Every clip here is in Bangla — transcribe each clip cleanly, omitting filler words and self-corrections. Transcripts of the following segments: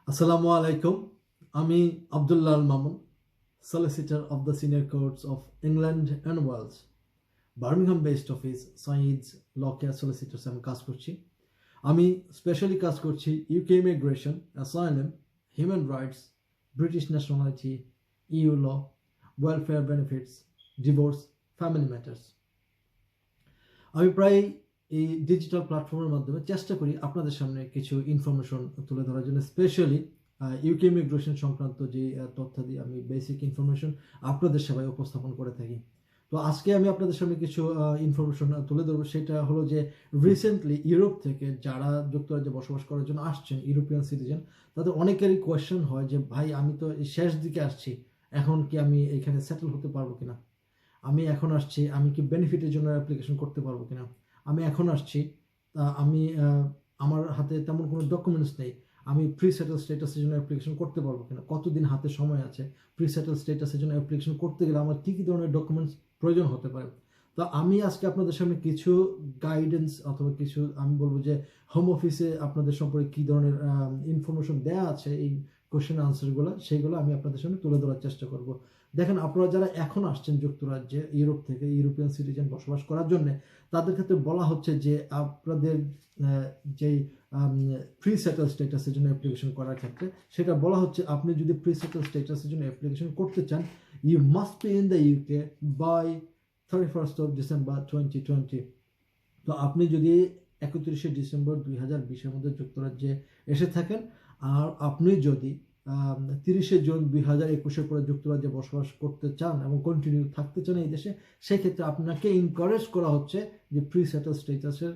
Assalamu alaikum. Ami Abdullah Al Mamun, Solicitor of the Senior Courts of England and Wales, Birmingham based office Saeed's Law Care Solicitors আমি কাজ করছি। আমি স্পেশালি কাজ করছি UK immigration, asylum, human rights, British nationality, EU law, welfare benefits, divorce, family matters. আমি প্রায় এই ডিজিটাল প্ল্যাটফর্মের মাধ্যমে চেষ্টা করি আপনাদের সামনে কিছু ইনফরমেশন তুলে ধরার জন্য, স্পেশালি ইউকে ইমিগ্রেশন সংক্রান্ত যে তথ্যাদি আমি বেসিক ইনফরমেশন আপনাদের সেবায় উপস্থাপন করে থাকি। তো আজকে আমি আপনাদের সামনে কিছু ইনফরমেশন তুলে ধরবো। সেটা হলো যে রিসেন্টলি ইউরোপ থেকে যারা যুক্তরাজ্যে বসবাস করার জন্য আসছেন, ইউরোপিয়ান সিটিজেন, তাদের অনেকেরই কোয়েশ্চেন হয় যে ভাই আমি তো শেষ দিকে আসছি, এখন কি আমি এখানে সেটেল হতে পারবো কিনা, আমি এখন আসছি, আমি কি বেনিফিটের জন্য অ্যাপ্লিকেশন করতে পারবো কিনা, আমি এখন আসছি, আমি আমার হাতে তেমন কোনো ডকুমেন্টস নেই, আমি প্রি সেটেল স্টেটাসের জন্য অ্যাপ্লিকেশন করতে পারবো কিনা, কতদিন হাতে সময় আছে, প্রি সেটেল স্টেটাসের জন্য অ্যাপ্লিকেশন করতে গেলে আমার কী কী ধরনের ডকুমেন্টস প্রয়োজন হতে পারে। তো আমি আজকে আপনাদের সামনে কিছু গাইডেন্স অথবা কিছু আমি বলবো যে হোম অফিসে আপনাদের সম্পর্কে কী ধরনের ইনফরমেশন দেওয়া আছে এই কোশ্চেন আনসারগুলো, সেইগুলো আমি আপনাদের সামনে তুলে ধরার চেষ্টা করব। দেখেন, আপনারা যারা এখন আসছেন যুক্তরাজ্যে ইউরোপ থেকে, ইউরোপিয়ান সিটিজেন বসবাস করার জন্য, তাদের ক্ষেত্রে বলা হচ্ছে যে আপনাদের যেই প্রি সেটেল স্টেটাসের জন্য অ্যাপ্লিকেশন করার ক্ষেত্রে সেটা বলা হচ্ছে, আপনি যদি প্রি সেটেল স্টেটাসের জন্য অ্যাপ্লিকেশন করতে চান, you must be in the UK by 31st of December 2020। তো আপনি যদি 31শে ডিসেম্বর 2020-এর মধ্যে যুক্তরাজ্যে এসে থাকেন, আর আপনি যদি 30শে জুন 2021-এর পরে যুক্তরাজ্যে বসবাস করতে চান এবং কন্টিনিউ থাকতে চান এই দেশে, সেক্ষেত্রে আপনাকে এনকারেজ করা হচ্ছে যে প্রি সেটেল স্টেটাসের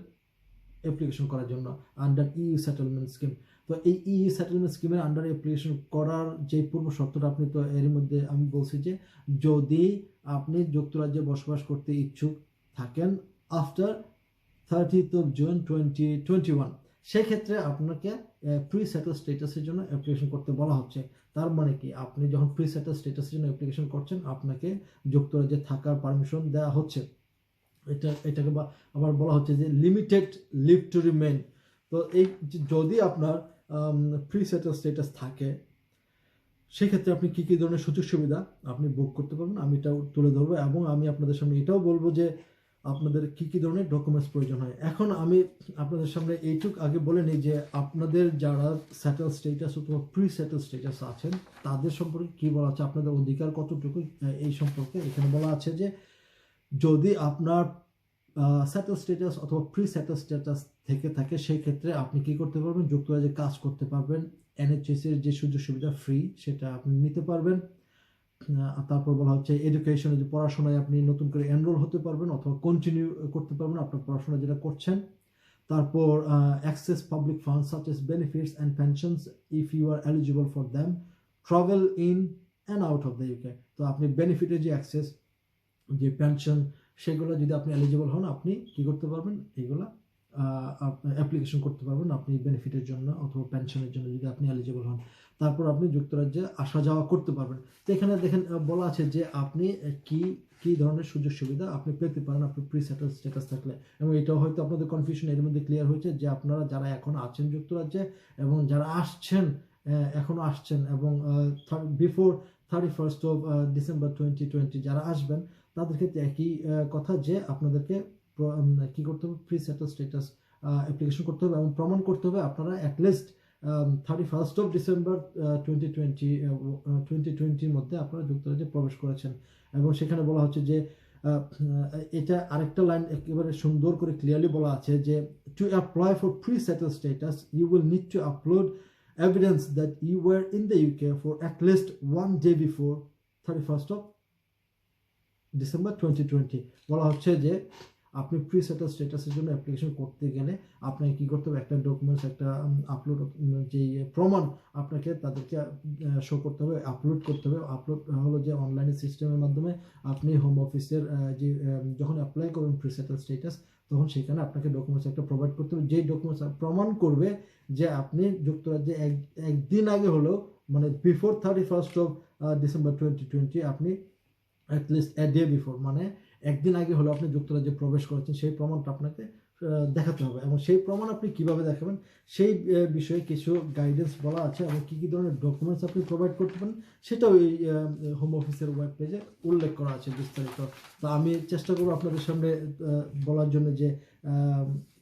অ্যাপ্লিকেশন করার জন্য আন্ডার ইউ সেটেলমেন্ট স্কিম। তো এই ইউ সেটেলমেন্ট স্কিমের আন্ডারে অ্যাপ্লিকেশন করার যে পূর্ব শর্তটা, আপনি তো এর মধ্যে আমি বলছি যে যদি আপনি যুক্তরাজ্যে বসবাস করতে ইচ্ছুক থাকেন আফটার 30th of June 2021, সেক্ষেত্রে আপনাকে প্রি সেটেল স্টেটাসের জন্য অ্যাপ্লিকেশন করতে বলা হচ্ছে। তার মানে কি, আপনি যখন প্রি সেটেল স্টেটাসের জন্য অ্যাপ্লিকেশন করছেন, আপনাকে যুক্তরাজ্যে থাকার পারমিশন দেওয়া হচ্ছে। এটাকে আবার বলা হচ্ছে যে লিমিটেড লিভ টু রিমেইন। তো এই যদি আপনার প্রি সেটেল স্টেটাস থাকে, সেক্ষেত্রে আপনি কী কী ধরনের সুযোগ সুবিধা আপনি বুক করতে পারবেন, আমি এটাও তুলে ধরবো, এবং আমি আপনাদের সামনে এটাও বলবো যে আপনাদের কী কী ধরনের ডকুমেন্টস প্রয়োজন হয়। এখন আমি আপনাদের সামনে এইটুক আগে বলে নিই যে আপনাদের যারা সেটেল স্টেটাস অথবা প্রি সেটেল স্টেটাস আছেন, তাদের সম্পর্কে কী বলা আছে, আপনাদের অধিকার কতটুকু এই সম্পর্কে এখানে বলা আছে যে যদি আপনার সেটেল স্টেটাস অথবা প্রি সেটেল স্টেটাস থেকে থাকে, সেই ক্ষেত্রে আপনি কি করতে পারবেন, যুক্তরাজ্যে কাজ করতে পারবেন, NHS এর যে সুযোগ সুবিধা ফ্রি সেটা আপনি নিতে পারবেন। তারপর বলা হচ্ছে এডুকেশনে, যে পড়াশোনায় আপনি নতুন করে এনরোল হতে পারবেন অথবা কন্টিনিউ করতে পারবেন আপনার পড়াশোনা যেটা করছেন। তারপর access public funds such as benefits and pensions if you are eligible for them, travel in and out of the UK. তো আপনি বেনিফিটের যে অ্যাক্সেস, যে পেনশন, সেগুলো যদি আপনি এলিজিবল হন, আপনি কী করতে পারবেন, এইগুলা অ্যাপ্লিকেশন করতে পারবেন আপনি বেনিফিটের জন্য অথবা পেনশনের জন্য যদি আপনি এলিজিবল হন। তারপর আপনি যুক্তরাজ্যে আসা যাওয়া করতে পারবেন। তো এখানে দেখেন বলা আছে যে আপনি কী ধরনের সুযোগ সুবিধা আপনি পেতে পারেন আপনি প্রি সেটেল স্ট্যাটাস থাকলে। এবং এটাও হয়তো আপনাদের কনফিউশন এর মধ্যে ক্লিয়ার হয়েছে যে আপনারা যারা এখন আছেন যুক্তরাজ্যে এবং যারা আসছেন, এখনও আসছেন, এবং বিফোর 31st of December 2020 যারা আসবেন, তাদের ক্ষেত্রে একই কথা যে আপনাদেরকে কী করতে হবে, প্রি সেটেল স্টেটাস অ্যাপ্লিকেশন করতে হবে এবং প্রমাণ করতে হবে আপনারা অ্যাটলিস্ট 31st of December 2020-র মধ্যে আপনারা যুক্তরাজ্যে প্রবেশ করেছেন। এবং সেখানে বলা হচ্ছে যে এটা আরেকটা লাইন একেবারে সুন্দর করে ক্লিয়ারলি বলা আছে যে to apply for pre settle status you will need to upload evidence that you were in the UK for at least 1 day before 31st of December 2020। বলা হচ্ছে যে আপনি প্রি সেটেল স্টেটাসের জন্য অ্যাপ্লিকেশন করতে গেলে আপনাকে কী করতে হবে, একটা ডকুমেন্টস, একটা আপলোড, যে প্রমাণ আপনাকে তাদেরকে শো করতে হবে, আপলোড করতে হবে। আপলোড হলো যে অনলাইনে সিস্টেমের মাধ্যমে আপনি হোম অফিসের যে যখন অ্যাপ্লাই করবেন প্রি সেটেল স্টেটাস, তখন সেখানে আপনাকে ডকুমেন্টস একটা প্রোভাইড করতে হবে, যেই ডকুমেন্টস প্রমাণ করবে যে আপনি যুক্তরাজ্যে একদিন আগে হলেও, মানে বিফোর 31st of December 2020, আপনি অ্যাটলিস্ট এ ডে বিফোর, মানে একদিন আগে হলেও আপনি যুক্তরাজ্যে প্রবেশ করেছেন, সেই প্রমাণটা আপনাকে দেখাতে হবে, এবং সেই প্রমাণ আপনি কিভাবে দেখাবেন সেই বিষয়ে কিছু গাইডেন্স বলা আছে, এবং কী কী ধরনের ডকুমেন্টস আপনি প্রোভাইড করতে পারেন সেটাও এই হোম অফিসের ওয়েব পেজে উল্লেখ করা আছে বিস্তারিত। তো আমি চেষ্টা করবো আপনাদের সামনে বলার জন্য যে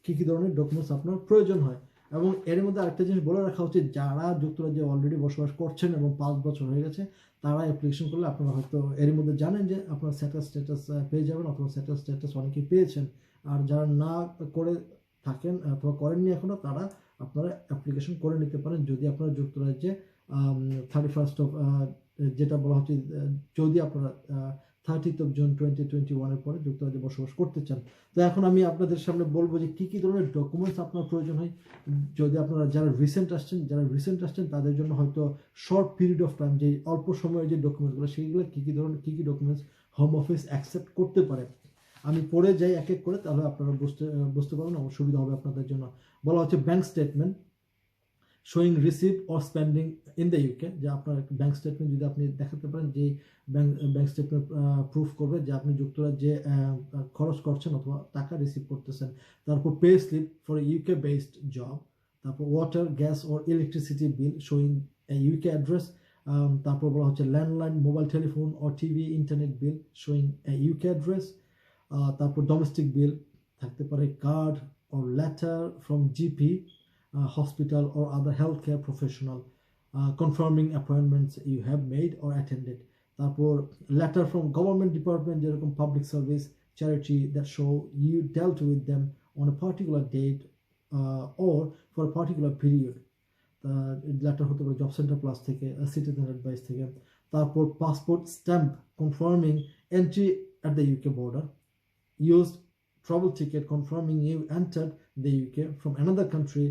কী কী ধরনের ডকুমেন্টস আপনার প্রয়োজন হয়। এবং এর মধ্যে আরেকটা জিনিস বলে রাখা উচিত, যারা যুক্তরাজ্যে অলরেডি বসবাস করছেন এবং 5 বছর হয়ে গেছে, তারা অ্যাপ্লিকেশন করলে আপনারা হয়তো এর মধ্যে জানেন যে আপনার সেটেল স্ট্যাটাস পেয়ে যাবেন, অথবা সেটেল স্ট্যাটাস অনেকেই পেয়েছেন। আর যারা না করে থাকেন অথবা করেননি এখনও, তারা আপনারা অ্যাপ্লিকেশন করে নিতে পারেন যদি আপনারা যুক্তরাজ্যে 31st অফ যেটা বলা হচ্ছে যদি আপনারা 30th of June 2021 পরে যুক্তরাজ্যে বসবাস করতে চান। তো এখন আমি আপনাদের সামনে বলবো যে কী কী ধরনের ডকুমেন্টস আপনার প্রয়োজন হয় যদি আপনারা যারা রিসেন্ট আসছেন তাদের জন্য হয়তো শর্ট পিরিয়ড অফ টাইম, যে অল্প সময়ের যে ডকুমেন্টসগুলো সেইগুলো কী কী ডকুমেন্টস হোম অফিস অ্যাকসেপ্ট করতে পারে। আমি পড়ে যাই এক এক করে, তাহলে আপনারা বুঝতে পারবেন, আমার সুবিধা হবে আপনাদের জন্য। বলা হচ্ছে bank statement showing receive or spending in the UK, যে আপনার ব্যাংক স্টেটমেন্ট যদি আপনি দেখাতে পারেন, যে ব্যাংক স্টেটমেন্ট প্রুফ করবে যে আপনি যুক্তরাজ্যে খরচ করছেন অথবা টাকা রিসিভ করতেছেন। তারপর pay slip for UK based job, তারপর water gas or electricity bill showing UK address, তারপর বলা হচ্ছে landline mobile telephone or TV internet bill showing UK address, তারপর ডোমেস্টিক বিল থাকতে পারে, card or letter from GP, hospital or other healthcare professional confirming appointments you have made or attended. তারপর letter from government department যেরকম public service charity that show you dealt with them on a particular date or for a particular period. Letter হতে পারে জব সেন্টার প্লাস থেকে, সিটিজেন অ্যাডভাইস থেকে। তারপর passport stamp confirming entry at the UK border, used travel ticket confirming you entered the UK from another country,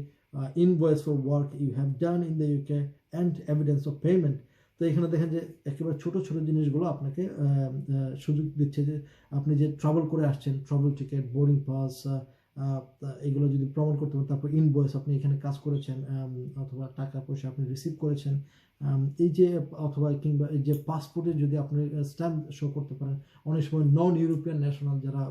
invoice for work you have done in the UK and evidence of payment. তো এখানে দেখেন যে একেবারে ছোট ছোট জিনিসগুলো আপনাকে সুযোগ দিচ্ছে যে আপনি যে ট্রাভেল করে আসছেন, ট্রাভেল টিকিট, বোর্ডিং পাস, এগুলো যদি প্রমাণ করতে পারেন। তারপর ইনভয়েস, আপনি এখানে কাজ করেছেন অথবা টাকা পয়সা আপনি রিসিভ করেছেন, এই যে অথবা কিংবা এই যে পাসপোর্টে যদি আপনি স্ট্যাম্প শো করতে পারেন। অনেক সময় নন ইউরোপিয়ান ন্যাশনাল যারা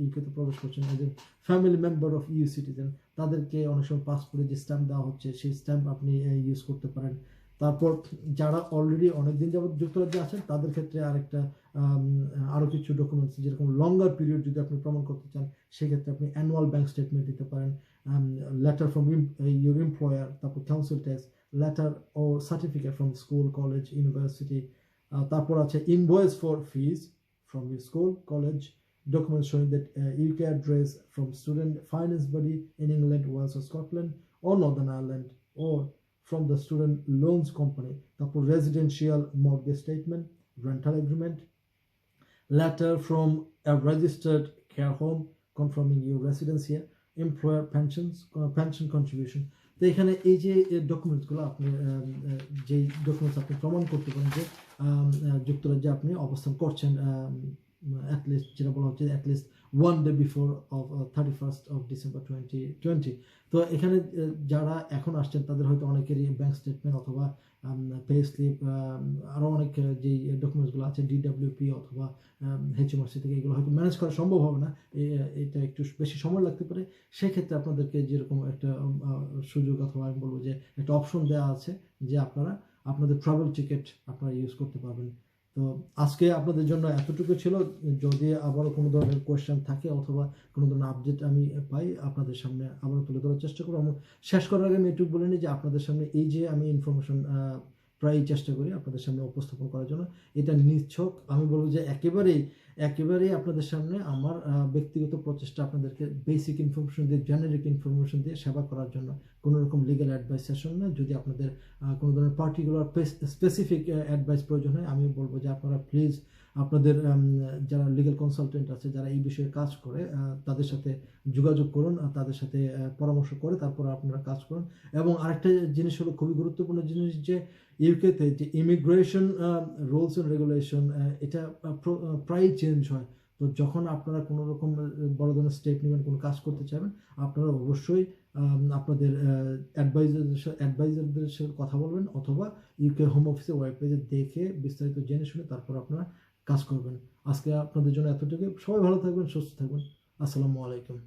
ইউকেতে প্রবেশ করছেন, as a family member of EU citizen, তাদেরকে অনেক সময় পাসপোর্টে যে স্ট্যাম্প দেওয়া হচ্ছে সেই স্ট্যাম্প আপনি ইউজ করতে পারেন। তারপর যারা অলরেডি অনেকদিন যাবত যুক্তরাজ্যে আছেন তাদের ক্ষেত্রে আরও কিছু ডকুমেন্টস, যেরকম লঙ্গার পিরিয়ড যদি আপনি প্রমাণ করতে চান, সেক্ষেত্রে আপনি অ্যানুয়াল ব্যাংক স্টেটমেন্ট দিতে পারেন, লেটার ফ্রম ইউর এমপ্লয়ার, তারপর কাউন্সিল ট্যাক্স, লেটার ও certificate from school, college, university. তারপর আছে invoice for fees from your school, college, documents showing that UK address from student finance body in England, Wales or Scotland or Northern Ireland, or from the student loans company. তারপর residential mortgage statement, rental agreement, letter from a registered care home confirming your residence here, employer pension contribution. তো এখানে এই যে ডকুমেন্টসগুলো আপনি যেই ডকুমেন্টস আপনি প্রমাণ করতে পারেন যে যুক্তরাজ্যে আপনি অবস্থান করছেন, অ্যাটলিস্ট যেটা বলা হচ্ছে at least 1 day before of 31st of December 2020। তো এখানে যারা এখন আসছেন তাদের হয়তো অনেকেরই ব্যাংক স্টেটমেন্ট অথবা পে স্লিপ, আরও অনেক যেই ডকুমেন্টসগুলো আছে DWP অথবা HMRC থেকে, এগুলো হয়তো ম্যানেজ করা সম্ভব হবে না, এটা একটু বেশি সময় লাগতে পারে। সেক্ষেত্রে আপনাদেরকে যেরকম একটা সুযোগ অথবা আমি বলবো যে একটা অপশন দেওয়া আছে যে আপনারা আপনাদের ট্রাভেল টিকিট আপনারা ইউজ করতে পারবেন। তো আজকে আপনাদের জন্য এতটুকু ছিল। যদি আবারও কোনো ধরনের কোয়েশ্চেন থাকে অথবা কোনো ধরনের আপডেট আমি পাই, আপনাদের সামনে আবারও তুলে ধরার চেষ্টা করব। আমি শেষ করার আগে আমি একটু বলে নিই যে আপনাদের সামনে এই যে আমি ইনফরমেশন প্রায়ই চেষ্টা করি আপনাদের সামনে উপস্থাপন করার জন্য, এটা নিছক আমি বলবো যে একেবারেই আপনাদের সামনে আমার ব্যক্তিগত প্রচেষ্টা, আপনাদেরকে বেসিক ইনফরমেশন দিয়ে, জেনারিক ইনফরমেশন দিয়ে সেবা করার জন্য, কোনো রকম লিগ্যাল অ্যাডভাইস সেশন না। যদি আপনাদের কোনো ধরনের পার্টিকুলার স্পেসিফিক অ্যাডভাইস প্রয়োজন হয়, আমি বলবো যে আপনারা প্লিজ আপনাদের যারা লিগ্যাল কনসালটেন্ট আছে, যারা এই বিষয়ে কাজ করে, তাদের সাথে যোগাযোগ করুন, তাদের সাথে পরামর্শ করে তারপর আপনারা কাজ করুন। এবং আরেকটা জিনিস হলো, খুবই গুরুত্বপূর্ণ জিনিস, যে ইউকেতে যে ইমিগ্রেশন রুলস অ্যান্ড রেগুলেশন, এটা প্রায়ই চেঞ্জ হয়। তো যখন আপনারা কোনো রকম বড় ধরনের স্টেপ নেবেন, কোনো কাজ করতে চাইবেন, আপনারা অবশ্যই আপনাদের অ্যাডভাইজারদের সাথে কথা বলবেন, অথবা ইউকে হোম অফিসের ওয়েব পেজে দেখে বিস্তারিত জেনে শুনে তারপর আপনারা কাজ করবেন। আজকে আপনাদের জন্য এতটুকু। সবাই ভালো থাকবেন, সুস্থ থাকবেন। আসসালামু আলাইকুম।